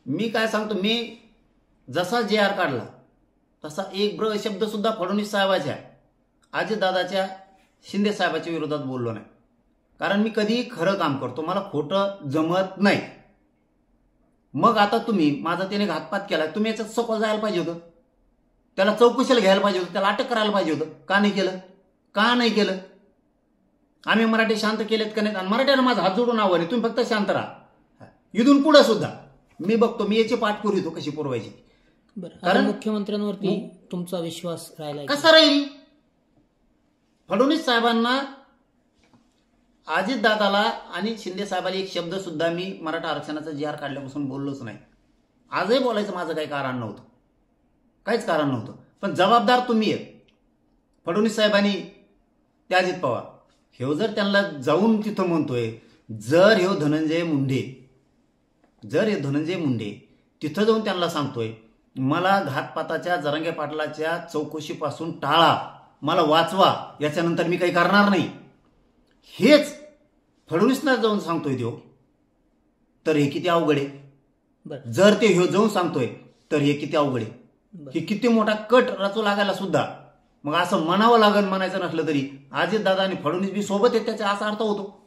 मी काय सांगतो, मी जसा जे आर काढला तसा एक ब्र शब्द सुद्धा फडणवीस साहेबाच्या, अजितदादाच्या, शिंदे साहेबाच्या विरोधात बोललो नाही. कारण मी कधीही खरं काम करतो, मला खोटं जमत नाही. मग आता तुम्ही माझा त्याने घातपात केला, तुम्ही याच्यात सखोल जायला पाहिजे होतं, त्याला चौकशीला घ्यायला पाहिजे होतं, त्याला अटक करायला पाहिजे होतं. का नाही केलं? का नाही केलं? आम्ही मराठी शांत केलेत का नाहीत? आणि मराठ्याला माझा हात जोडून आव्हान आहे, तुम्ही फक्त शांत राहा. इथून पुढे सुद्धा मी बघतो, मी याची पाठ पुरवितो कशी पुरवायची. कारण मुख्यमंत्र्यांवरती तुमचा विश्वास राहिला कसा राहील? फडणवीस साहेबांना, अजितदादाला आणि शिंदे साहेबाला एक शब्द सुद्धा मी मराठा आरक्षणाचा जी आर काढल्यापासून बोललोच नाही. आजही बोलायचं माझं काही कारण नव्हतं, काहीच कारण नव्हतं. पण जबाबदार तुम्ही आहे. फडणवीस साहेबांनी, ते अजित पवार, हे जर त्यांना जाऊन तिथं म्हणतोय, जर हे धनंजय मुंडे तिथं जाऊन त्यांना सांगतोय मला घातपाताच्या, जरांगे पाटलाच्या चौकशीपासून टाळा, मला वाचवा, याच्यानंतर मी काही करणार नाही, हेच फडणवीसना जाऊन सांगतोय तो, तर हे किती अवघड आहे. जर ते हे जाऊन सांगतोय तर हे किती अवघड आहे. हे किती मोठा कट रचू लागायला सुद्धा मग असं म्हणावं लागेल. म्हणायचं नसलं तरी अजितदादा आणि फडणवीस बी सोबत आहेत त्याचा असा अर्थ होतो.